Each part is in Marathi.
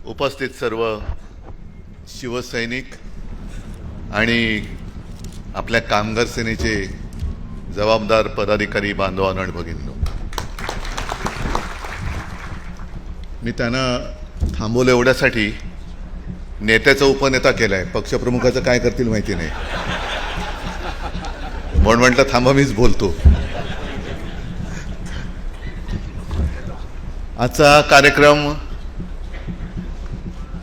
उपस्थित सर्व शिवसैनिक आणि आपल्या कामगार सेनेचे जबाबदार पदाधिकारी बांधवांनो आणि भगिनींनो, मी त्यांना थांबवलं एवढ्यासाठी, नेत्याचा उपनेता केलाय, पक्षप्रमुखाचं काय करतील माहिती नाही, म्हणून म्हटलं थांबा मीच बोलतो. आजचा कार्यक्रम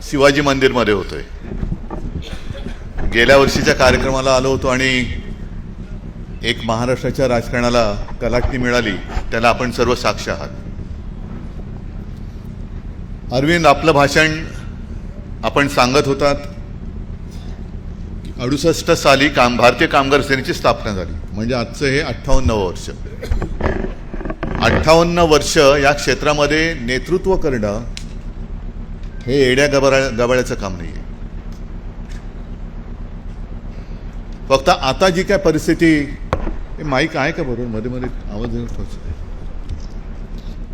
शिवाजी मंदिरमध्ये होतोय. गेल्या वर्षीच्या कार्यक्रमाला आलो होतो आणि एक महाराष्ट्राच्या राजकारणाला कलाटणी मिळाली, त्याला आपण सर्व साक्ष आहात. अरविंद, आपलं भाषण आपण सांगत होतात 68 साली भारतीय कामगार सेनेची स्थापना झाली, म्हणजे आजचं हे 58वं वर्ष. 58 वर्ष या क्षेत्रामध्ये नेतृत्व करणं हे एड्या गबाळ्याचं काम नाही आहे. फक्त आता जी काय परिस्थिती, माईक आहे का बरोबर, मध्ये मध्ये आवाज येतो,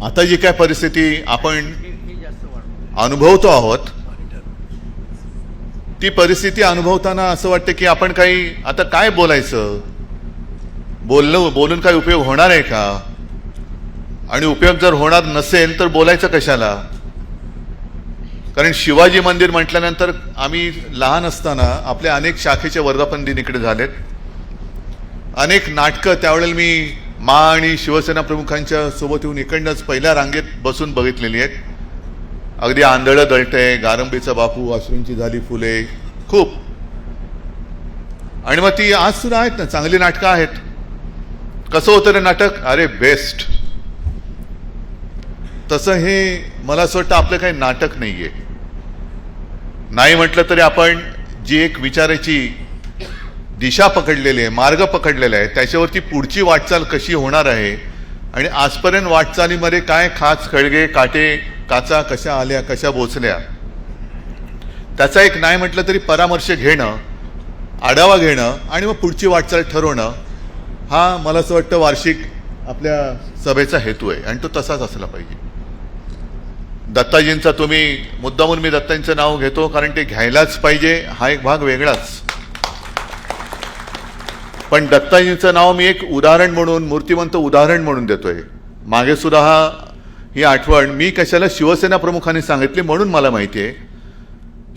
आता जी काय परिस्थिती आपण अनुभवतो आहोत, ती परिस्थिती अनुभवताना असं वाटतं की आपण काही आता काय बोलायचं, बोलून काही उपयोग होणार आहे का, आणि उपयोग जर होणार नसेल तर बोलायचं कशाला. कारण शिवाजी मंदिर म्हटल्यानंतर आम्ही लहान असताना आपल्या अनेक शाखेचे वर्धापन दिन इकडे झालेत, अनेक नाटकं त्यावेळेला मी आणि शिवसेना प्रमुखांच्या सोबत येऊन इकडनंच पहिल्या रांगेत बसून बघितलेली आहेत. अगदी आंधळं दळटंय, गारंबीचा बापू, अश्रूंची झाली फुले, खूप. आणि मग ती आज सुद्धा आहेत ना, चांगली नाटकं आहेत. कसं होतं रे नाटक, अरे बेस्ट. तसं हे मला असं वाटतं आपलं काही नाटक नाहीये. नाही म्हटलं तरी आपण जी एक विचाराची दिशा पकडलेली आहे, मार्ग पकडलेला आहे, त्याच्यावरती पुढची वाटचाल कशी होणार आहे आणि आजपर्यंत वाटचालीमध्ये काय खाच खळगे काटे काचा कशा आल्या, कशा बोचल्या, त्याचा एक नाही म्हटलं तरी परामर्श घेणं, आढावा घेणं आणि मग पुढची वाटचाल ठरवणं, हा मला असं वाटतं वार्षिक आपल्या सभेचा हेतू आहे आणि तो तसाच असला पाहिजे. दत्ताजींचा तुम्ही मुद्दामून मी दत्ताजींचं नाव घेतो कारण ते घ्यायलाच पाहिजे, हा एक भाग वेगळाच. पण दत्ताजींचं नाव मी एक उदाहरण म्हणून, मूर्तिमंत उदाहरण म्हणून देतोय. मागे सुद्धा ही आठवण मी कशाला शिवसेना प्रमुखांनी सांगितली म्हणून मला माहिती आहे.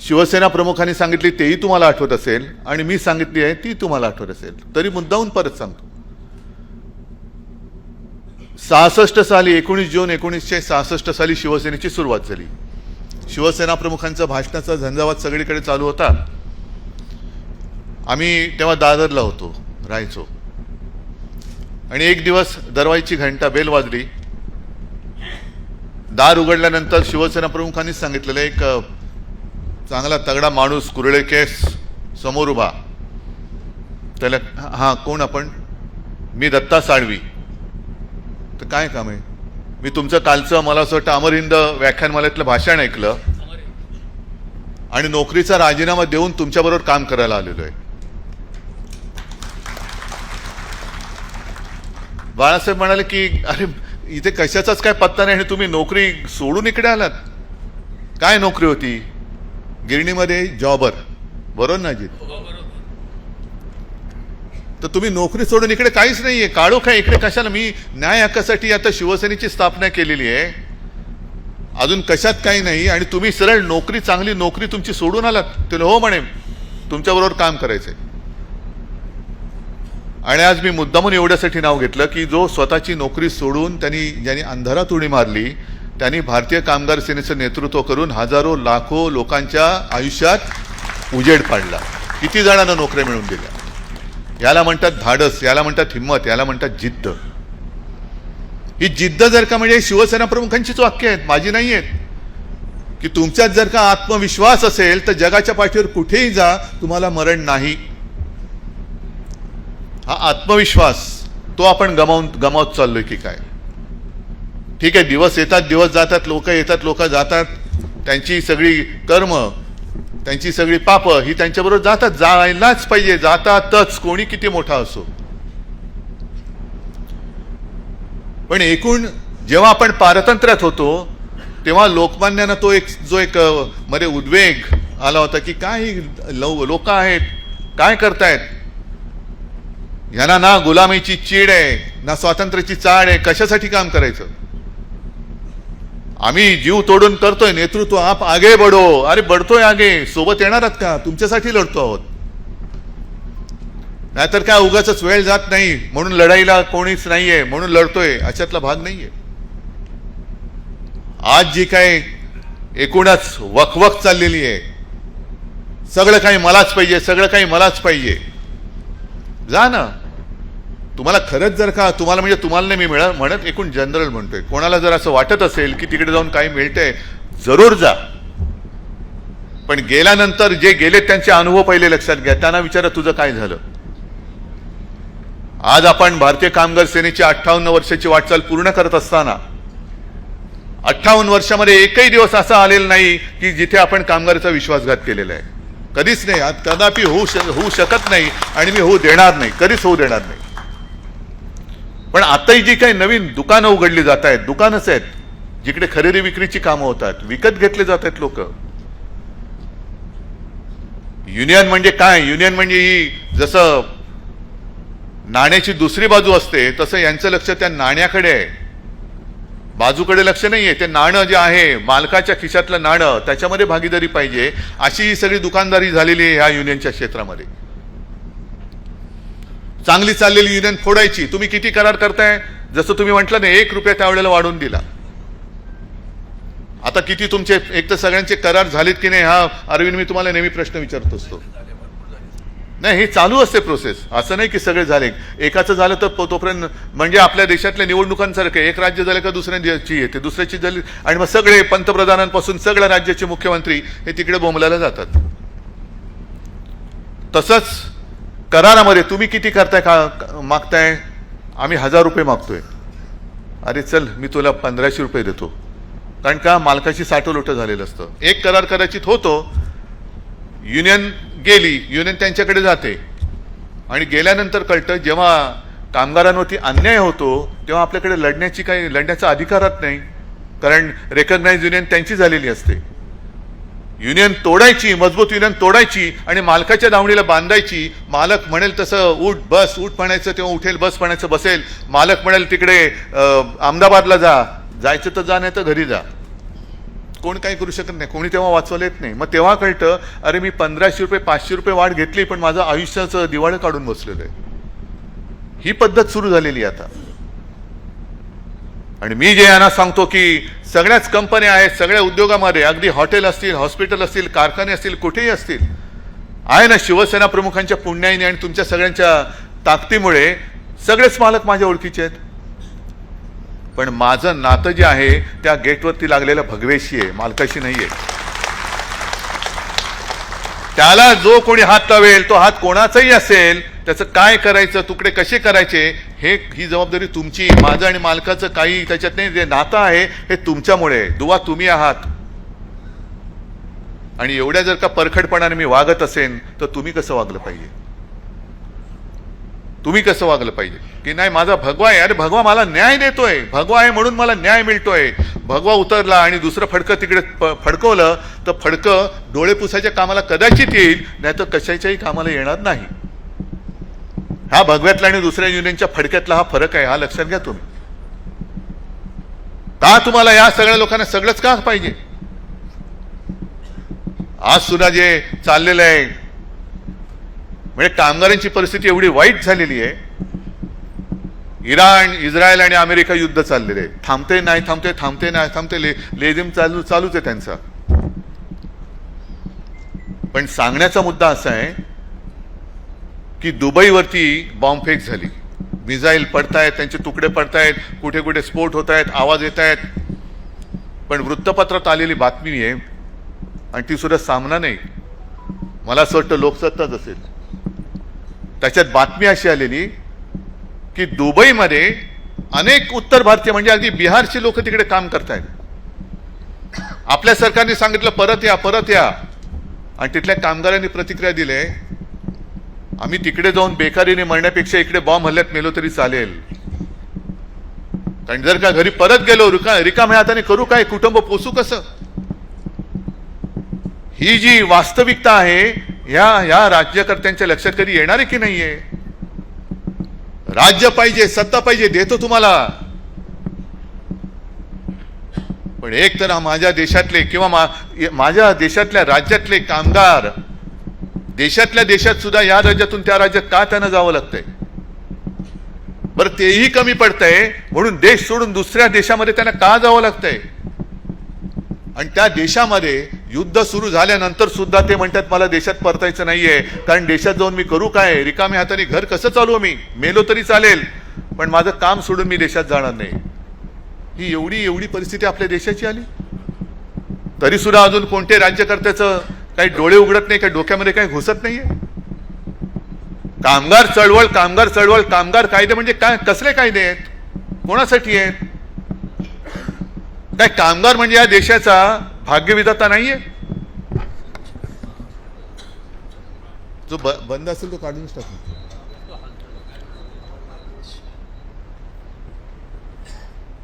शिवसेना प्रमुखांनी सांगितली तेही तुम्हाला आठवत असेल आणि मी सांगितली आहे ती तुम्हाला आठवत असेल, तरी मुद्दाहून परत सांगतो. 66 साली 19 जून 1966 साली शिवसेनेची सुरुवात झाली. शिवसेना प्रमुखांचा भाषणाचा झंझावात सगळीकडे चालू होता. आम्ही तेव्हा दादरला होतो, राहायचो. आणि एक दिवस दरवाजाची घंटा बेल वाजली. दार उघडल्यानंतर शिवसेना प्रमुखांनी सांगितलेलं एक चांगला तगडा माणूस, कुरळे केस, समोर उभा. त्याला, हां कोण आपण? मी दत्ता साळवी. तर काय काम आहे? मी तुमचं कालचं मला असं वाटतं अमर हिंद व्याख्यानमालेतलं भाषण ऐकलं आणि नोकरीचा राजीनामा देऊन तुमच्याबरोबर काम करायला आलेलो आहे. बाळासाहेब म्हणाले की अरे इथे कशाचाच काय पत्ता नाही आणि तुम्ही नोकरी सोडून इकडे आलात. काय नोकरी होती? गिरणीमध्ये जॉबर, बरोबर ना जी? तर तुम्ही नोकरी सोडून इकडे काहीच नाहीये, काढू काय इकडे कशाला? मी न्याय हक्कासाठी आता शिवसेनेची स्थापना केलेली आहे, अजून कशात काही नाही, आणि तुम्ही सरळ नोकरी, चांगली नोकरी तुमची सोडून आलात. ते हो म्हणे तुमच्याबरोबर काम करायचंय. आणि आज मी मुद्दामून एवढ्यासाठी नाव घेतलं की जो स्वतःची नोकरी सोडून ज्यांनी अंधारात उडी मारली, त्यांनी भारतीय कामगार सेनेचं नेतृत्व करून हजारो लाखो लोकांच्या आयुष्यात उजेड पाडला. किती जणांना नोकऱ्या मिळवून दिल्या. याला म्हणतात धाडस, याला म्हणतात हिंमत, याला म्हणतात जिद्द. ही जिद्द जर का म्हणजे शिवसेना प्रमुखांचीच वाक्य आहेत, माझी नाही आहेत. की तुमच्यात जर का आत्मविश्वास असेल तर जगाच्या पाठीवर कुठेही जा, तुम्हाला मरण नाही. हा आत्मविश्वास तो आपण गमावत चाललोय की काय? ठीक आहे, दिवस येतात दिवस जातात, लोक येतात लोक जातात, त्यांची सगळी कर्म, त्यांची सगळी पाप ही त्यांच्याबरोबर जातात, जायलाच पाहिजे, जातातच, कोणी किती मोठा असो. पण एकूण जेव्हा आपण पारतंत्र्यात होतो तेव्हा लोकमान्यांना तो जो एक मध्ये उद्वेग आला होता की काय लोक आहेत, काय करतायत, यांना ना गुलामीची चीड आहे ना स्वातंत्र्याची चाड आहे, कशासाठी काम करायचं? आम्ही जीव तोडून करतोय, नेतृत्व आप आगे बढो. अरे बढतोय आगे, सोबत येणार आहात का? तुमच्यासाठी लढतो आहोत. नाहीतर काय उगाच वेळ जात नाही म्हणून लढाईला कोणीच नाहीये म्हणून लढतोय, अशातला भाग नाहीये. आज जी काय एकूणच वकवक चाललेली आहे, सगळं काही मलाच पाहिजे, सगळं काही मलाच पाहिजे. जा ना. तुम्हाला खरंच जर का तुम्हाला म्हणजे तुम्हाला नाही मी म्हणत, एकूण जनरल म्हणतोय, कोणाला जर असं वाटत असेल की तिकडे जाऊन काही मिळतंय, जरूर जा. पण गेल्यानंतर जे गेले त्यांचे अनुभव पहिले लक्षात घ्या. त्यांना विचारा तुझं काय झालं. आज आपण भारतीय कामगार सेनेची 58 वर्षाची वाटचाल पूर्ण करत असताना 58 वर्षामध्ये एकही दिवस असा आलेला नाही की जिथे आपण कामगाराचा विश्वासघात केलेला आहे. कधीच नाही. आज कदापि होऊ शकत नाही आणि मी होऊ देणार नाही, कधीच होऊ देणार नाही. पण आताही जी काही नवीन दुकानं उघडली जात आहेत, दुकानच आहेत जिकडे खरेदी विक्रीची कामं होतात, विकत घेतले जात आहेत लोक. युनियन म्हणजे काय? युनियन म्हणजे ही जसं नाण्याची दुसरी बाजू असते तसं यांचं लक्ष त्या नाण्याकडे आहे, बाजूकडे लक्ष नाहीये. ते नाणं जे आहे मालकाच्या खिशातलं नाणं, त्याच्यामध्ये भागीदारी पाहिजे, अशी ही सगळी दुकानदारी झालेली आहे ह्या युनियनच्या क्षेत्रामध्ये. चांगली चाललेली युनियन फोडायची. तुम्ही किती करार करताय? जसं तुम्ही म्हटलं ना, 1 रुपया त्यावेळेला वाढवून दिला. आता किती तुमचे एक तर सगळ्यांचे करार झालेत की नाही? हा अरविंद, मी तुम्हाला नेहमी प्रश्न विचारत असतो. नाही, हे चालू असते प्रोसेस. असं नाही की सगळे झाले. एकाचं झालं तर तोपर्यंत म्हणजे आपल्या देशातल्या निवडणुकांसारखं एक राज्य झालं का दुसऱ्याची येते, दुसऱ्याची झाली आणि मग सगळे पंतप्रधानांपासून सगळ्या राज्याचे मुख्यमंत्री हे तिकडे बोंबलायला जातात. तसंच करारामध्ये तुम्ही किती करताय का मागताय? आम्ही 1000 रुपये मागतोय. अरे चल, मी तुला 1500 रुपये देतो. कारण का? मालकाची साठवलोट झालेलं असतं. एक करार कदाचित होतो, युनियन गेली, युनियन त्यांच्याकडे जाते आणि गेल्यानंतर कळतं जेव्हा कामगारांवरती अन्याय होतो तेव्हा आपल्याकडे लढण्याचा अधिकारच नाही, कारण रेकग्नाइज युनियन त्यांची झालेली असते. युनियन तोडायची, मजबूत युनियन तोडायची आणि मालकाच्या दावणीला बांधायची. मालक म्हणेल तसं उठ बस, उठ म्हणायचं तेव्हा उठेल, बस म्हणायचं बसेल. मालक म्हणेल तिकडे अहमदाबादला जायचं तर जा, नाही तर घरी जा. कोण काही करू शकत नाही, कोणी तेव्हा वाचवलं येत नाही. मग तेव्हा कळतं, अरे मी 1500 रुपये 500 रुपये वाढ घेतली पण माझं आयुष्याचं दिवाळं काढून बसलेलं आहे. ही पद्धत सुरू झालेली आता. आणि मी जे यांना सांगतो की सगळ्याच कंपन्या आहेत, सगळ्या उद्योगामध्ये, अगदी हॉटेल असतील, हॉस्पिटल असतील, कारखाने असतील, कुठेही असतील, आहे ना, शिवसेना प्रमुखांच्या पुण्याईने आणि तुमच्या सगळ्यांच्या ताकदीमुळे सगळेच मालक माझ्या ओळखीचे आहेत. पण माझं नातं जे आहे त्या गेटवरती लागलेल्या भगवेशी आहे, मालकाशी नाहीये. त्याला जो कोणी हात लावेल, तो हात कोणाचाही असेल, त्याचं काय करायचं, तुकडे कसे करायचे, ही जबाबदारी तुमची. माझं आणि मालकाचं काही त्याच्यात नाही. जे नातं आहे हे तुमच्यामुळे, दुवा तुम्ही आहात. आणि एवढ्या जर का परखडपणाने मी वागत असेल तर तुम्ही कसं वागलं पाहिजे? तुम्ही कसं वागलं पाहिजे की नाही माझा भगवा आहे, अरे भगवा मला न्याय देतोय, भगवा आहे म्हणून मला न्याय मिळतोय. भगवा उतरला आणि दुसरं फडकं तिकडे फडकवलं तर फडकं डोळे पुसायच्या कामाला कदाचित येईल, नाही तर कशाच्याही कामाला येणार नाही. हा भगव्यातला आणि दुसऱ्या युनियनच्या फडक्यातला हा फरक आहे, हा लक्षात घ्या तुम्ही. का तुम्हाला या सगळ्या लोकांना सगळंच का पाहिजे? आज सुद्धा जे चाललेलं आहे म्हणजे कामगारांची परिस्थिती एवढी वाईट झालेली आहे. इराण, इस्रायल आणि अमेरिका युद्ध चाललेले आहे. थांबते नाही थांबते, थांबते नाही थांबते, लेझिम चालूच आहे त्यांचा. पण सांगण्याचा मुद्दा असा आहे की दुबईवरती बॉम्बफेक झाली, मिसाईल पडतायत, त्यांचे तुकडे पडतायत, कुठे कुठे स्फोट होत आहेत, आवाज येत आहेत. पण वृत्तपत्रात आलेली बातमी आहे आणि ती सुद्धा सामना नाही, मला असं वाटतं लोकसत्ताच असेल. त्याच्यात बातमी अशी आलेली की दुबईमध्ये अनेक उत्तर भारतीय म्हणजे अगदी बिहारचे लोक तिकडे काम करतायत. आपल्या सरकारने सांगितलं परत या, परत या. आणि तिथल्या कामगारांनी प्रतिक्रिया दिली, आम्ही तिकडे जाऊन बेकारीने मरण्यापेक्षा इकडे बॉम्ब हल्ल्यात मेलो तरी चालेल. कारण जर का घरी परत गेलो रिकाम्या हाताने करू काय, कुटुंब पोसू कसं? ही जी वास्तविकता आहे या राज्यकर्त्यांच्या लक्षात कधी येणार आहे की नाहीये? राज्य पाहिजे, सत्ता पाहिजे, देतो तुम्हाला, पण एक तर माझ्या देशातले किंवा माझ्या देशातल्या राज्यातले कामगार देशातल्या देशात सुद्धा या राज्यातून त्या राज्यात का त्यांना जावं लागतंय? बरं तेही कमी पडतंय म्हणून देश सोडून दुसऱ्या देशामध्ये त्यांना का जावं लागतंय? आणि त्या देशामध्ये युद्ध सुरू झाल्यानंतर सुद्धा ते म्हणतात मला देशात परतायचं नाहीये, कारण देशात जाऊन मी करू काय? रिकाम्या हाताने घर कसं चालवू? मी मेलो तरी चालेल, पण माझं काम सोडून मी देशात जाणार नाही. ही एवढी परिस्थिती आपल्या देशाची आली, तरी सुद्धा अजून कोणते राज्यकर्त्याचं काही डोळे उघडत नाही, काही डोक्यामध्ये काही घुसत नाहीये. कामगार चळवळ, कामगार कायदे म्हणजे काय? कसले कायदे आहेत? कोणासाठी आहेत? काय कामगार म्हणजे या देशाचा भाग्यविधाता नाहीये? जो बंद असेल तो काढूनच टाकू.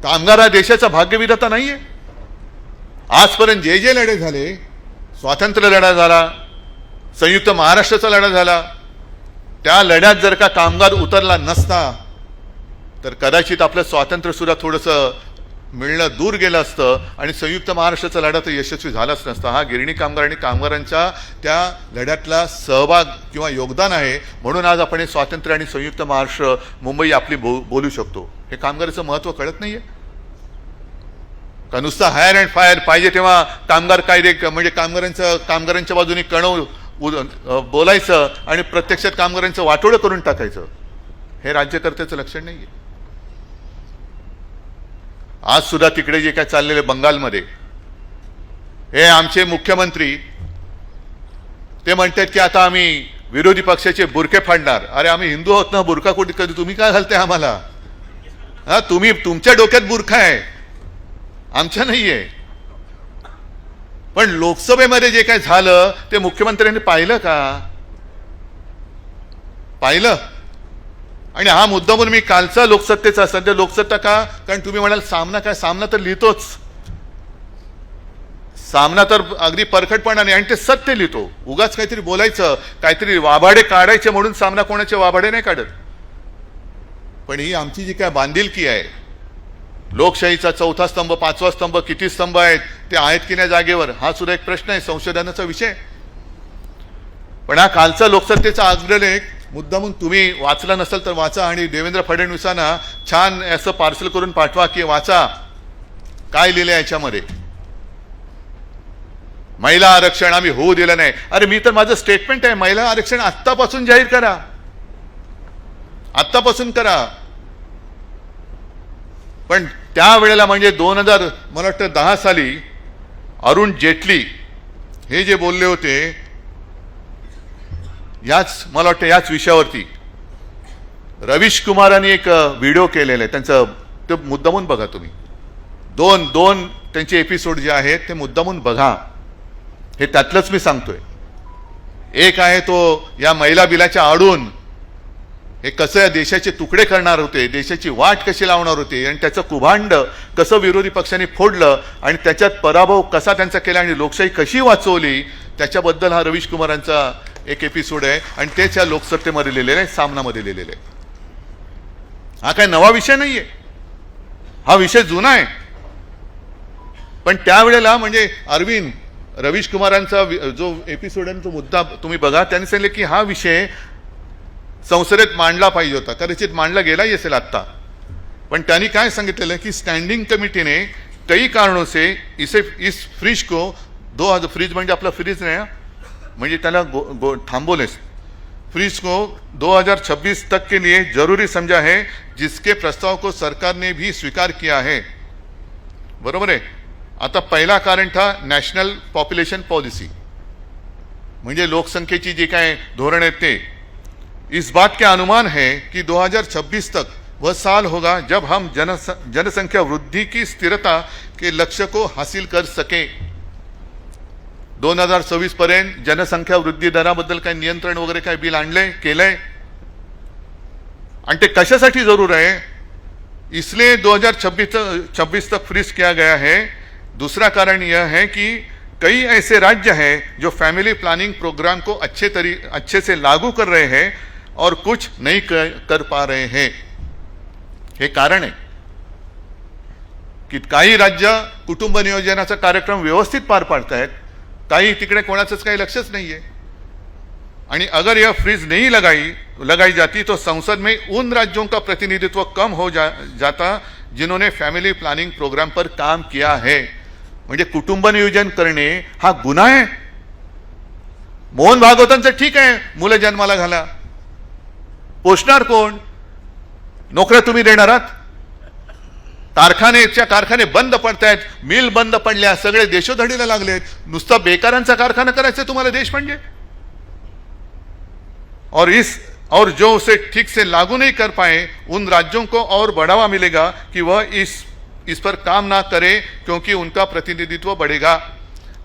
कामगार हा देशाचा भाग्यविधाता नाहीये? आजपर्यंत जे लढे झाले, स्वातंत्र्य लढा झाला, संयुक्त महाराष्ट्राचा लढा झाला, त्या लढ्यात जर का कामगार उतरला नसता तर कदाचित आपलं स्वातंत्र्य सुद्धा थोडंसं मिळणं दूर गेलं असतं आणि संयुक्त महाराष्ट्राचा लढा तर यशस्वी झालाच नसता. हा गिरणी कामगार आणि कामगारांच्या त्या लढ्यातला सहभाग किंवा योगदान आहे, म्हणून आज आपण हे स्वातंत्र्य आणि संयुक्त महाराष्ट्र मुंबई आपली बोलू शकतो. हे कामगाराचं महत्त्व कळत नाहीये का? नुसतं हायर अँड फायर पाहिजे तेव्हा कामगार कायदे म्हणजे कामगारांच्या बाजूने कणव बोलायचं आणि प्रत्यक्षात कामगारांचं वाटोळं करून टाकायचं, हे राज्यकर्त्याचं लक्षण नाहीये. आज सुद्धा तिकडे जे काय चाललेले बंगालमध्ये, हे आमचे मुख्यमंत्री ते म्हणतात की आता आम्ही विरोधी पक्षाचे बुरके फाडणार. अरे आम्ही हिंदू आहोत ना, बुरका कुठे कधी तुम्ही काय घालताय आम्हाला? हा, तुम्ही तुमच्या डोक्यात बुरखा आहे, आमच्या नाहीये. पण लोकसभेमध्ये जे काय झालं ते मुख्यमंत्र्यांनी पाहिलं का? पाहिलं? आणि हा मुद्दा म्हणून मी कालचा लोकसत्तेचा सध्या लोकसत्ता का? कारण तुम्ही म्हणाल सामना काय? सामना तर लिहितोच, सामना तर अगदी परखटपणाने आणि ते सत्य लिहितो. उगाच काहीतरी बोलायचं, काहीतरी वाभाडे काढायचे म्हणून सामना कोणाचे वाभाडे नाही काढत. पण ही आमची जी काय बांधिलकी आहे, लोकशाहीचा चौथा स्तंभ, पाचवा स्तंभ, किती स्तंभ आहेत ते आहेत की नाही जागेवर, हा सुद्धा एक प्रश्न आहे, संशोधनाचा विषय. पण हा कालचा लोकसत्तेचा अग्रलेख मुद्दामून तुम्ही वाचला नसेल तर वाचा आणि देवेंद्र फडणवीसांना छान असं पार्सल करून पाठवा की वाचा काय लिहिलंय याच्यामध्ये. महिला आरक्षण आम्ही होऊ दिलं नाही. अरे मी तर माझं स्टेटमेंट आहे, महिला आरक्षण आत्तापासून जाहीर करा, आत्तापासून करा. पण त्यावेळेला म्हणजे 2000 मला वाटतं 10 साली अरुण जेटली हे जे बोलले होते याच मला वाटतं याच विषयावरती रवीश कुमारांनी एक व्हिडिओ केलेला आहे त्यांचं, ते मुद्दामून बघा तुम्ही. दोन त्यांचे एपिसोड जे आहेत ते मुद्दामून बघा. हे त्यातलंच मी सांगतोय. एक आहे तो या महिला बिलाच्या आडून हे कसं या देशाचे तुकडे करणार होते, देशाची वाट कशी लावणार होते आणि त्याचं कुभांड कसं विरोधी पक्षांनी फोडलं आणि त्याच्यात पराभव कसा त्यांचा केला आणि लोकशाही कशी वाचवली, त्याच्याबद्दल हा रवीश कुमारांचा एक एपिसोड आहे आणि तेच या लोकसत्तेमध्ये लिहिलेलं आहे, सामनामध्ये लिहिलेलं आहे. हा काय नवा विषय नाहीये, हा विषय जुना आहे. पण त्यावेळेला म्हणजे रवीश कुमारांचा जो एपिसोड आहे तो मुद्दा तुम्ही बघा. त्यांनी सांगितले की हा विषय संसदेत मांडला पाहिजे होता, कदाचित मांडला गेलाही असेल आत्ता. पण त्यांनी काय सांगितलेलं की स्टँडिंग कमिटी ने कई कारणों से इस फ्रीज को फ्रीज म्हणजे आपला फ्रीज नाही म्हणजे त्याला थांबवले, फ्रीज को 2026 तक के लिए जरूरी समझा है, जिसके प्रस्ताव को सरकार ने भी स्वीकार किया है. बरोबर आहे. आता पहिला कारण था नॅशनल पॉप्युलेशन पॉलिसी, म्हणजे लोकसंख्येची जी काय धोरण आहे ते. इस बात के अनुमान है कि 2026 तक वह साल होगा जब हम जनसंख्या वृद्धि की स्थिरता के लक्ष्य को हासिल कर सके. 2026 पर्यंत जनसंख्या वृद्धी दराबद्दल काही नियंत्रण वगैरे काय बिल आणलंय केलंय. आणि ते कशासाठी जरूर आहे? इसलिए 2026 तक फ्रीज किया गया है। दूसरा कारण यह है कि कई ऐसे राज्य हैं जो फैमिली प्लानिंग प्रोग्राम को अच्छे से लागू कर रहे हैं और कुछ नहीं कर पा रहे हैं। हे कारण आहे की काही राज्य कुटुंब नियोजनाचा कार्यक्रम व्यवस्थित पार पाडतायत, काही तिकडे कोणाचंच काही लक्षच नाहीये। आणि अगर यह फ्रीज नहीं लगाई जाती तो संसद में उन राज्यों का प्रतिनिधित्व कम हो जाता जिन्होंने फैमिली प्लानिंग प्रोग्राम पर काम किया है। म्हणजे कुटुंब नियोजन करणे हा गुन्हा आहे। मोहन भागवतांचं ठीक आहे, मुलं जन्माला घाला, पोषणार कोण? नोकऱ्या तुम्ही देणार आहात? कारखाने बंद पडतायत, मिल बंद पडल्या, सगळे देशोधडीला लागलेत, नुसता बेकारांचा कारखाना करायचा तुम्हाला देश म्हणजे। और जो उसे ठीक से लागू नहीं कर पाए उन राज्यों को और बढ़ावा मिलेगा कि वह इस पर काम ना करे क्योंकि उनका प्रतिनिधित्व बढ़ेगा।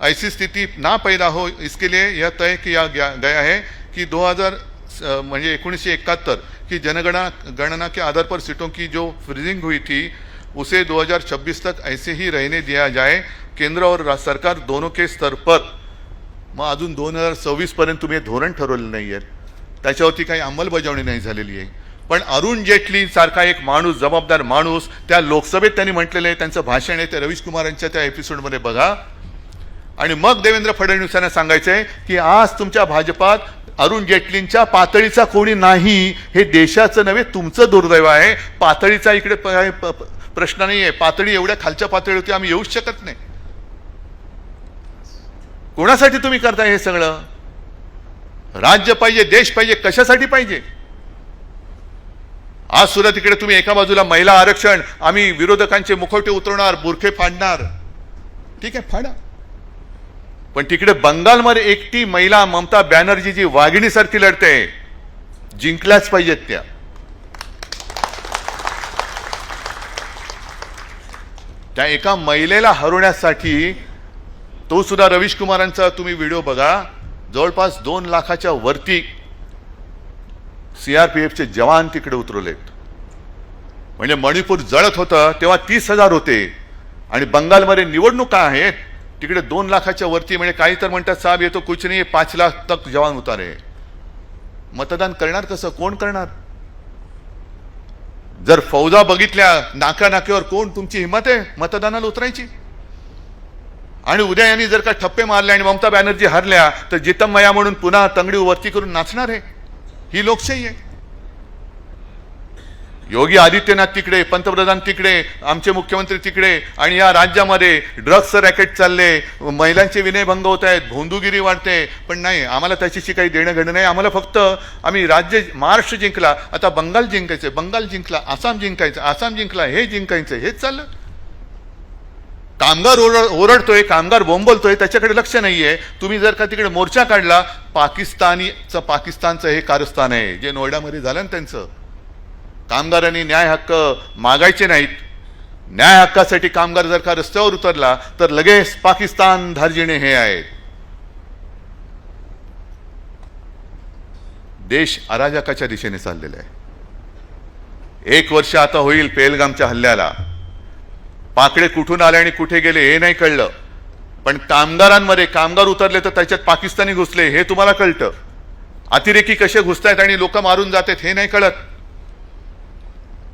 ऐसी स्थिति ना पैदा हो इसके लिए यह तय किया गया है कि 1971 की जनगणना के आधार पर सीटों की जो फ्रीजिंग हुई थी उसे 2026 तक ऐसे ही रहने दिया जाए। केंद्र और सरकार दोनों के स्तर पर। मग अजून 2026 पर्यंत तुम्ही धोरण ठरवलं नाहीये, त्याच्यावरती काही अंमलबजावणी नाही झालेली आहे। पण अरुण जेटली सारखा एक माणूस, जबाबदार माणूस, त्या लोकसभेत त्यांनी म्हटलेलं आहे, त्यांचं भाषण आहे, त्या रवीश कुमारांच्या त्या एपिसोडमध्ये बघा। आणि मग देवेंद्र फडणवीसांना सांगायचंय की आज तुमच्या भाजपात अरुण जेटलींच्या पातळीचा कोणी नाही, हे देशाचं नव्हे तुमचं दुर्दैव आहे। पातळीचा इकडे प्रश्न नाहीये, पातळी एवढ्या खालच्या पातळीवरती आम्ही येऊच शकत नाही। कोणासाठी तुम्ही करताय हे सगळं? राज्य पाहिजे, देश पाहिजे, कशासाठी पाहिजे? आज सुद्धा तिकडे तुम्ही एका बाजूला महिला आरक्षण, आम्ही विरोधकांचे मुखवटे उतरवणार, बुरखे फाडणार, ठीक आहे फाडा, पण तिकडे बंगालमध्ये एकटी महिला ममता बॅनर्जी जी वाघिणीसारखी लढते, जिंकल्याच पाहिजेत त्या। त्या एका महिलेला हरवण्यासाठी तो सुद्धा रवीश कुमारांचा तुम्ही व्हिडिओ बघा, जवळपास 2 लाखाच्या वरती सीआरपीएफचे जवान तिकडे उतरवलेत। म्हणजे मणिपूर जळत होतं तेव्हा 30,000 होते आणि बंगालमध्ये निवडणुका आहेत, तिकडे 2 लाखाच्या वरती, म्हणजे काही तर म्हणतात साहेब ये तो कुछ नहीं, 5 लाख तक जवान उतारे। मतदान करणार कसं? कोण करणार? जर फौजा बघितल्या नाक्यावर, कोण तुमची हिंमत आहे मतदानाला उतरायची? आणि उद्या यांनी जर का ठप्पे मारले आणि ममता बॅनर्जी हरल्या तर जितमया म्हणून पुन्हा तंगडी वरती करून नाचणार आहे? ही लोकशाही आहे। योगी आदित्यनाथ तिकडे, पंतप्रधान तिकडे, आमचे मुख्यमंत्री तिकडे, आणि या राज्यामध्ये ड्रग्सचं रॅकेट चालले, महिलांचे विनयभंग होत आहेत, भोंदूगिरी वाढते। पण नाही, आम्हाला त्याच्याशी काही देणं घेणं नाही। आम्हाला फक्त आम्ही महाराष्ट्र जिंकला, आता बंगाल जिंकायचं, बंगाल जिंकला, आसाम जिंकायचं, आसाम जिंकला, हे जिंकायचं, हेच चाललं। कामगार ओरडतोय, कामगार बोंबलतोय, त्याच्याकडे लक्ष नाहीये। तुम्ही जर का तिकडे मोर्चा काढला, पाकिस्तानचं हे कारस्थान आहे जे नोएडामध्ये झालं ना त्यांचं। कामगारांनी न्याय हक्क मागायचे नाहीत, न्याय हक्कासाठी कामगार जर का रस्त्यावर उतरला तर लगेच पाकिस्तान धार्जिणे हे आहेत। देश अराजकाच्या दिशेने चाललेला आहे। 1 वर्ष आता होईल पेहलगामच्या हल्ल्याला, पाकडे कुठून आले आणि कुठे गेले हे नाही कळलं, पण कामगारांमध्ये कामगार उतरले तर त्याच्यात पाकिस्तानी घुसले हे तुम्हाला कळतं। अतिरेकी कसे घुसतायत आणि लोक मारून जातात हे नाही कळत।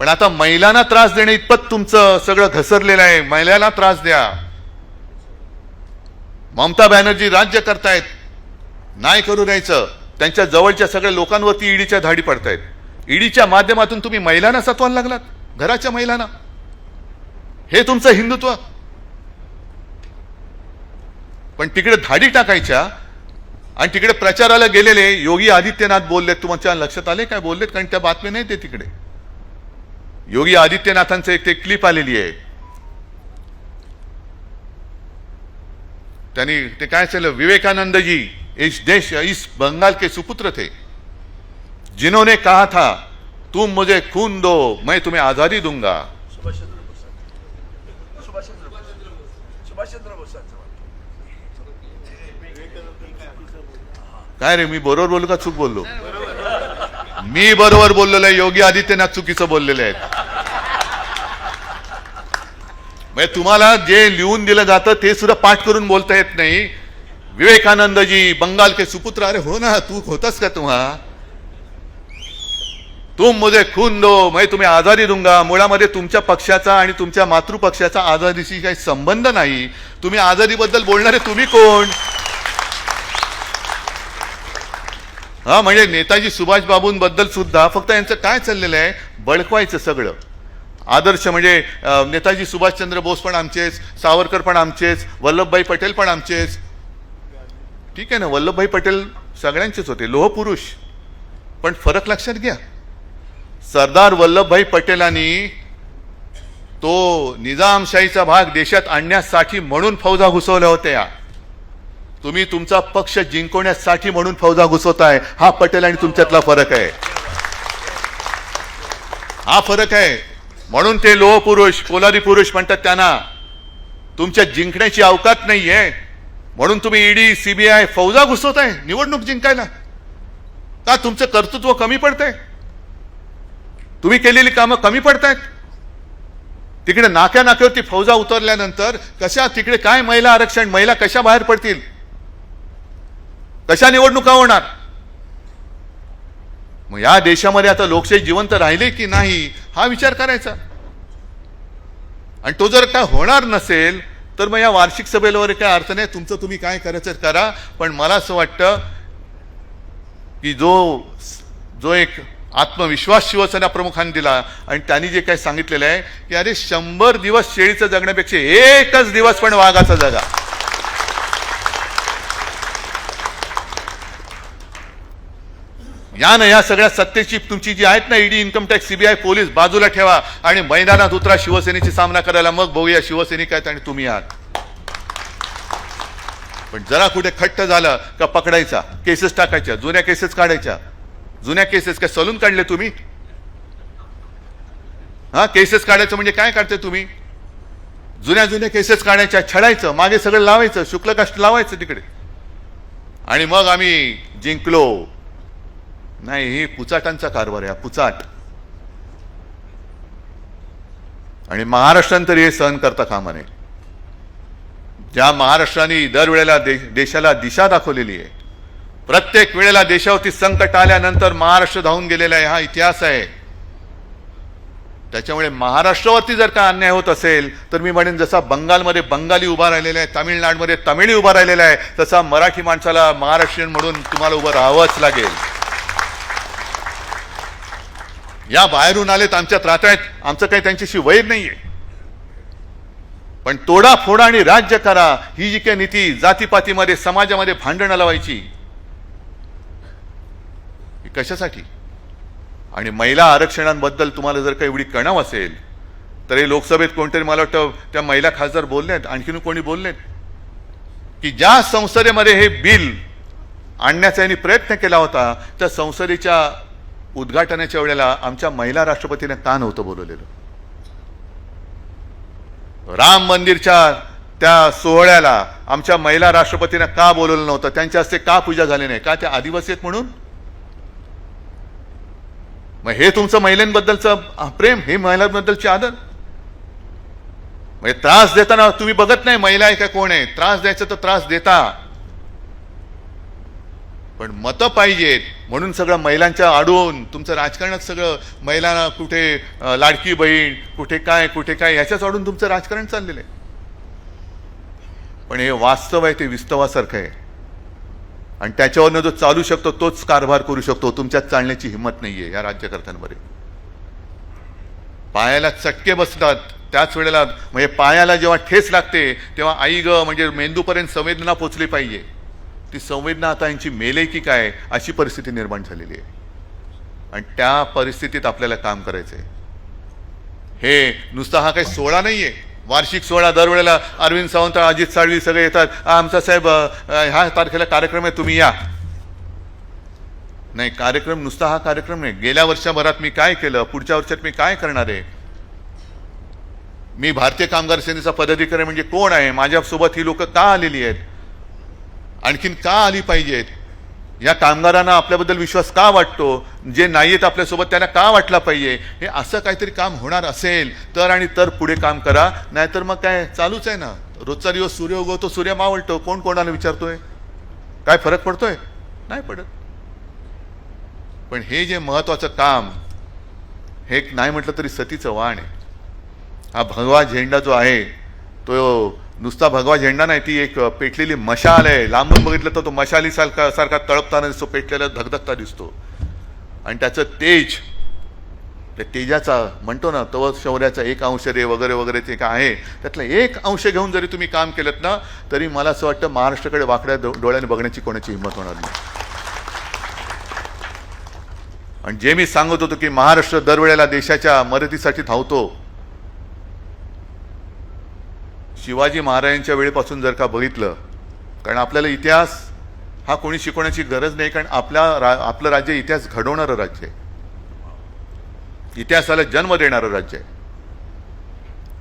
पण आता महिलांना त्रास देणे इतपत तुमचं सगळं घसरलेलं आहे। महिलांना त्रास द्या। ममता बॅनर्जी राज्य करतायत, नाही करू द्यायचं। त्यांच्या जवळच्या सगळ्या लोकांवरती ईडीच्या धाडी पडतायत। ईडीच्या माध्यमातून तुम्ही महिलांना सत्वायला लागलात, घराच्या महिलांना। हे तुमचं हिंदुत्व? पण तिकडे धाडी टाकायच्या आणि तिकडे प्रचाराला गेलेले योगी आदित्यनाथ बोललेत, तुमच्या लक्षात आले काय बोललेत? कारण त्या बातम्या नाही ते तिकडे। योगी आदित्यनाथांचं एक क्लिप आलेली आहे, त्यांनी ते काय केलं, विवेकानंद जी इस बंगाल के सुपुत्र थे जिन्होंने कहा था तुम मुझे खून दो मैं तुम्हें आजादी दूंगा। काय रे, मी बरोबर बोललो का चूक बोललो? मी बरोबर बोललेलो आहे, योगी आदित्यनाथ चुकीचं बोललेले आहेत। म्हणजे तुम्हाला जे लिहून दिलं जातं ते सुद्धा पाठ करून बोलता येत नाही. विवेकानंदजी बंगाल के सुपुत्र, अरे हो ना, तू होतास का तुम्हा? तुम मुझे खून दो मैं तुम्हें आजादी दूंगा. मुळामध्ये तुमच्या पक्षाचा आणि तुमच्या मातृपक्षाचा आझादीशी काही संबंध नाही. तुम्ही आझादीबद्दल बोलणारे तुम्ही कोण? हा, म्हणजे नेताजी सुभाषबाबूंबद्दल सुद्धा फक्त यांचं काय चाललेलं आहे, बळकवायचं सगळं. आदर्श म्हणजे नेताजी सुभाषचंद्र बोस पण आमचेच, सावरकर पण आमचेच, वल्लभभाई पटेल पण आमचेच. ठीक आहे ना, वल्लभभाई पटेल सगळ्यांचेच होते, लोहपुरुष. पण फरक लक्षात घ्या, सरदार वल्लभभाई पटेलांनी तो निजामशाहीचा भाग देशात आणण्यासाठी म्हणून फौजा घुसवल्या होत्या. तुम्ही तुमचा पक्ष जिंकवण्यासाठी म्हणून फौजा घुसवताय. हा पटेल आणि तुमच्यातला फरक आहे, हा फरक आहे. म्हणून ते लोहपुरुष, पोलादी पुरुष म्हणतात त्यांना. तुमच्या जिंकण्याची अवकात नाहीये म्हणून तुम्ही ईडी, सीबीआय, फौजा घुसवताय निवडणूक जिंकायला. का तुमचं कर्तृत्व कमी पडतंय? तुम्ही केलेली कामं कमी पडतायत? तिकडे नाक्या नाक्यावरती फौजा उतरल्यानंतर कशा तिकडे काय महिला आरक्षण, महिला कशा बाहेर पडतील, कशा निवडणुका होणार? मग या देशामध्ये आता लोकशाही जिवंत राहिले की नाही हा विचार करायचा. आणि तो जर काय होणार नसेल तर मग या वार्षिक सभेला वगैरे काय अर्थ नाही. तुमचं तुम्ही काय करायचं करा. पण मला असं वाटतं की जो एक आत्मविश्वास शिवसेना प्रमुखांनी दिला आणि त्यांनी जे काही सांगितलेलं आहे की अरे 100 दिवस शेळीचं जगण्यापेक्षा एकच दिवस पण वाघाचा जगा. या ना, या सगळ्या सत्तेची तुमची जी आहेत ना, ED, income tax, CBI, police बाजूला ठेवा आणि मैदानात उतरा शिवसेनेची सामना करायला. मग बघूया शिवसैनिक आहेत आणि तुम्ही आहात. पण जरा कुठे खट्ट झालं का पकडायचा, केसेस टाकायच्या, जुन्या केसेस काढायच्या. जुन्या केसेस काय सलून काढले तुम्ही? हा, केसेस काढायचं म्हणजे काय काढते तुम्ही? जुन्या केसेस काढायच्या, छळायचं, मागे सगळं लावायचं, शुक्लकाष्ट लावायचं तिकडे आणि मग आम्ही जिंकलो. नाही, हे पुचाटांचा कारभार आहे, पुचाट. आणि महाराष्ट्रानं तरी हे सहन करता कामा नये. ज्या महाराष्ट्राने दरवेळेला देशाला दिशा दाखवलेली आहे, प्रत्येक वेळेला देशावरती संकट आल्यानंतर महाराष्ट्र धावून गेलेला आहे, हा इतिहास आहे. त्याच्यामुळे महाराष्ट्रावरती जर का अन्याय होत असेल तर मी म्हणेन जसा बंगालमध्ये बंगाली उभा राहिलेला आहे, तामिळनाडूमध्ये तमिळी उभा राहिलेला आहे, तसा मराठी माणसाला महाराष्ट्रीयन म्हणून तुम्हाला उभं राहावंच लागेल. या बाहेरून आलेत, आमच्यात राहत आहेत, आमचं काही त्यांच्याशी वैर नाहीये. पण तोडा फोडा आणि राज्य करा ही जी काही नीती, जातीपातीमध्ये समाजामध्ये भांडणं लावायची, कशासाठी? आणि महिला आरक्षणांबद्दल तुम्हाला जर का एवढी कणाव असेल तर हे लोकसभेत कोणतरी, मला वाटतं त्या महिला खासदार बोललेत, आणखीन कोणी बोललेत की ज्या संसदेमध्ये हे बिल आणण्याचा यांनी प्रयत्न केला होता त्या संसदेच्या उद्घाटनाच्या वेळेला आमच्या महिला राष्ट्रपतीने का नव्हतं बोलवलेलं? राम मंदिरच्या त्या सोहळ्याला आमच्या महिला राष्ट्रपतीने का बोलवलं नव्हतं? त्यांच्या हस्ते का पूजा झाली नाही? का त्या आदिवासी आहेत म्हणून? मग हे तुमचं महिलांबद्दलचं प्रेम, हे महिलांबद्दलची आदर. म्हणजे त्रास देताना तुम्ही बघत नाही महिला आहे का कोण आहे. त्रास द्यायचा तर त्रास देता, पण मतं पाहिजेत म्हणून सगळं महिलांच्या आडून तुमचं राजकारणात सगळं महिलांना कुठे लाडकी बहीण, कुठे काय याच्याच आडून तुमचं राजकारण चाललेलं आहे. पण हे वास्तव आहे ते विस्तवासारखं आहे आणि त्याच्यावरनं जो चालू शकतो तोच कारभार करू शकतो. तुमच्यात चालण्याची हिंमत नाहीये या राज्यकर्त्यांमध्ये. पायाला चटके बसतात त्याच वेळेला, म्हणजे पायाला जेव्हा ठेस लागते तेव्हा आई ग म्हणजे मेंदूपर्यंत संवेदना पोचली पाहिजे. ती संवेदना आता यांची मेले की काय अशी परिस्थिती निर्माण झालेली आहे आणि त्या परिस्थितीत आपल्याला काम करायचं आहे. हे नुसता हा काही सोहळा नाहीये, वार्षिक सोहळा. दरवेळेला अरविंद सावंत, अजित साळवी सगळे येतात, आमचा साहेब ह्या तारखेला कार्यक्रम आहे तुम्ही या. नाही, कार्यक्रम नुसता हा कार्यक्रम नाही. गेल्या वर्षभरात मी काय केलं, पुढच्या वर्षात मी काय करणार आहे, मी भारतीय कामगार सेनेचा पदाधिकारी म्हणजे कोण आहे, माझ्यासोबत ही लोक का आलेली आहेत, आणखीन का आली पाहिजेत, या कामगारांना आपल्याबद्दल विश्वास का वाटतो, जे नाही आहेत आपल्यासोबत त्यांना का वाटला पाहिजे, हे असं काहीतरी काम होणार असेल तर आणि तर पुढे काम करा. नाहीतर मग काय चालूच आहे ना, रोजचा दिवस सूर्य उगवतो सूर्य मावळतो, कोण कोणाला विचारतोय, काय फरक पडतोय, नाही पडत. पण हे जे महत्वाचं काम, हे नाही म्हटलं तरी सतीचं वाण आहे. हा भगवा झेंडा जो आहे तो नुसता भगवा झेंडा नाही, ती एक पेटलेली मशाल आहे. लांबून बघितलं तर तो मशाली सारखा तळपताना दिसतो, पेटलेला धगधगता दिसतो. आणि त्याचं तेज, त्या तेजाचा म्हणतो ना तव शौर्याचा 1 अंश रे वगैरे वगैरे ते काय आहे, त्यातलं 1 अंश घेऊन जरी तुम्ही काम केलं ना, तरी मला असं वाटतं महाराष्ट्राकडे वाकड्या डोळ्याने बघण्याची कोणाची हिंमत होणार नाही. आणि जे मी सांगत होतो की महाराष्ट्र दरवेळेला देशाच्या मदतीसाठी धावतो, शिवाजी महाराजांच्या वेळेपासून जर का बघितलं, कारण आपल्याला इतिहास हा कोणी शिकवण्याची गरज नाही, कारण आपलं राज्य इतिहास घडवणारं राज्य आहे, इतिहासाला जन्म देणारं राज्य आहे.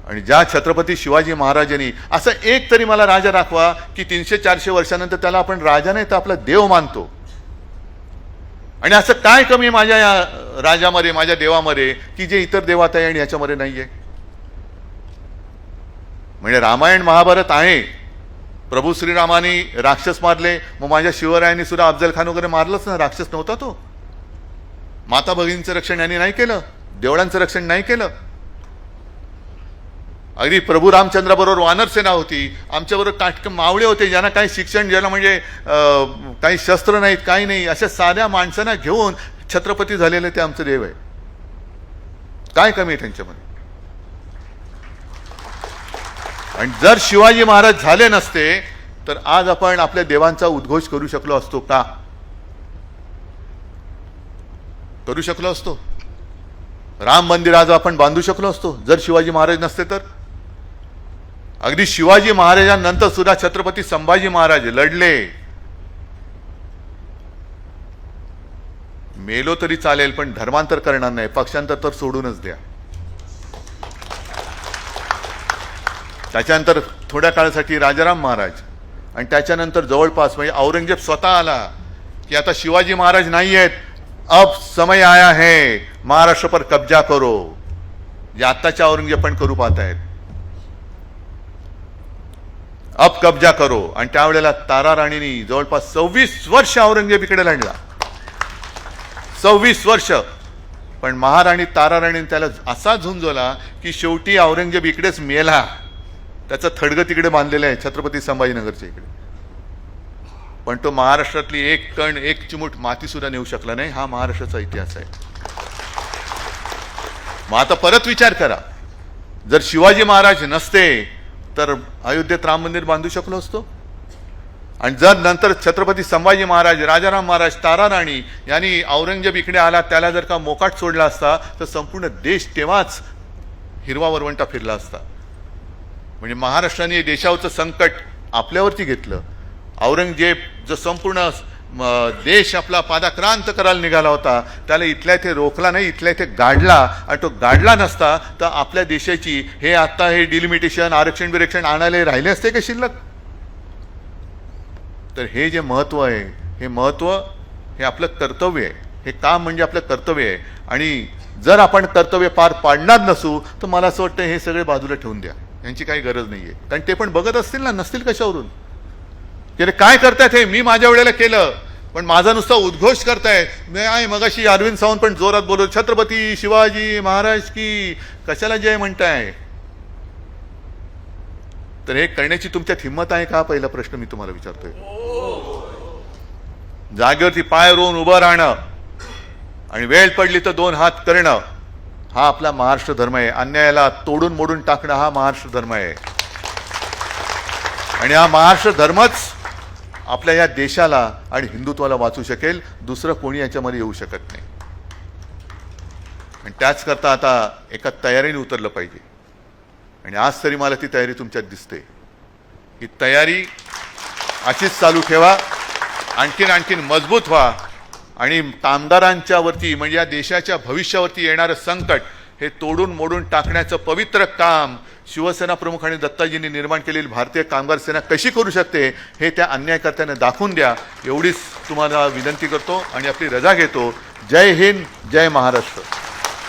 आणि ज्या छत्रपती शिवाजी महाराजांनी असं एक तरी मला राजा दाखवा की 300-400 वर्षानंतर त्याला आपण राजा नाही तर आपला देव मानतो. आणि असं काय कमी माझ्या या राजामध्ये, माझ्या देवामध्ये की जे इतर देवात आहे आणि याच्यामध्ये नाहीये. म्हणजे रामायण महाभारत आहे, प्रभू श्रीरामाने राक्षस मारले, मग माझ्या शिवरायांनी सुद्धा अफजल खान वगैरे मारलंच ना, राक्षस नव्हता तो. माता भगिनींचं रक्षण यांनी नाही केलं, देवळांचं रक्षण नाही केलं. अगदी प्रभू रामचंद्राबरोबर वानरसेना होती, आमच्याबरोबर काटक मावळे होते, ज्यांना काही शिक्षण, ज्याला म्हणजे काही शस्त्र नाहीत, काही नाही, अशा साध्या माणसांना घेऊन छत्रपती झालेले ते आमचं देव आहे. काय कमी आहे त्यांच्यामध्ये. आणि जर शिवाजी महाराज झाले नसते तर आज आपण आपल्या देवांचा उद्घोष करू शकलो असतो का? करू शकलो असतो? राम मंदिर आज आपण बांधू शकलो असतो जर शिवाजी महाराज नसते तर? अगदी शिवाजी महाराजांनंतर सुद्धा छत्रपती संभाजी महाराज लढले. मेलो तरी चालेल पण धर्मांतर करणार नाही, पक्षांतर तर सोडूनच द्या. त्याच्यानंतर थोड्या काळासाठी राजाराम महाराज, आणि त्याच्यानंतर जवळपास म्हणजे औरंगजेब स्वतः आला की आता शिवाजी महाराज नाही आहेत, अब समय आया है महाराष्ट्र पर कब्जा करो, जे आत्ताच्या औरंगजेब पण करू पाहत आहेत, अब कब्जा करो. आणि त्यावेळेला तारा राणीनी जवळपास 26 वर्ष औरंगजेब इकडे लढला, 26 वर्ष. पण महाराणी तारा राणीने त्याला असा झुंजवला की शेवटी औरंगजेब इकडेच मेला. त्याचं थडगं तिकडे बांधलेलं आहे छत्रपती संभाजीनगरच्या इकडे, पण तो महाराष्ट्रातली एक कण, एक चिमूट माती सुद्धा नेऊ शकला नाही. हा महाराष्ट्राचा इतिहास आहे. मग आता परत विचार करा, जर शिवाजी महाराज नसते तर अयोध्येत राम मंदिर बांधू शकलो असतो? आणि जर नंतर छत्रपती संभाजी महाराज, राजाराम महाराज, तारा राणी यांनी औरंगजेब इकडे आला, त्याला जर का मोकाट सोडला असता तर संपूर्ण देश तेव्हाच हिरवा वरवंटा फिरला असता. म्हणजे महाराष्ट्राने देशावरचं संकट आपल्यावरती घेतलं. औरंगजेब जो संपूर्ण देश आपला पादाक्रांत करायला निघाला होता, त्याला इथल्या इथे रोखला नाही, इथल्या इथे गाडला. आणि तो गाडला नसता तर आपल्या देशाची हे आता हे डिलिमिटेशन, आरक्षण बिरक्षण आणायला राहिले असते का शिल्लक? तर हे जे महत्व आहे, हे महत्व हे आपलं कर्तव्य आहे. हे काम म्हणजे आपलं कर्तव्य आहे. आणि जर आपण कर्तव्य पार पाडणार नसू तर मला असं वाटतं हे सगळे बाजूला ठेवून द्या, यांची काही गरज नाहीये. कारण ते पण बघत असतील ना, नसतील कशावरून की काय करतायत हे, मी माझ्या वेळेला केलं पण माझा नुसता उद्घोष करतायत. मी आहे मगाशी अरविंद सावंत पण जोरात बोलत, छत्रपती शिवाजी महाराज की, कशाला जय म्हणताय? तर हे करण्याची तुमच्यात हिंमत आहे का? पहिला प्रश्न मी तुम्हाला विचारतोय. जागेवरती पाय रोवून उभं राहणं आणि वेळ पडली तर 2 हात करणं, हा आपला महाराष्ट्र धर्म आहे. अन्यायाला तोडून मोडून टाकणं हा महाराष्ट्र धर्म आहे. आणि हा महाराष्ट्र धर्मच आपल्या या देशाला आणि हिंदुत्वाला वाचू शकेल. दुसरं कोणी याच्यामध्ये येऊ शकत नाही. आणि त्याच करता आता एका तयारीने उतरलं पाहिजे. आणि आज तरी मला ती तयारी तुमच्यात दिसते. ही तयारी अशीच चालू ठेवा, आणखीन मजबूत व्हा. आणि कामगारांच्या वरती म्हणजे या देशाच्या भविष्यावरती येणारं संकट हे तोडून मोडून टाकण्याचं पवित्र काम शिवसेना प्रमुख आणि दत्ताजींनी निर्माण केलेली भारतीय कामगार सेना कशी करू शकते हे त्या अन्यायकर्त्यांना दाखवून द्या, एवढीच तुम्हाला विनंती करतो आणि आपली रजा घेतो. जय हिंद, जय महाराष्ट्र.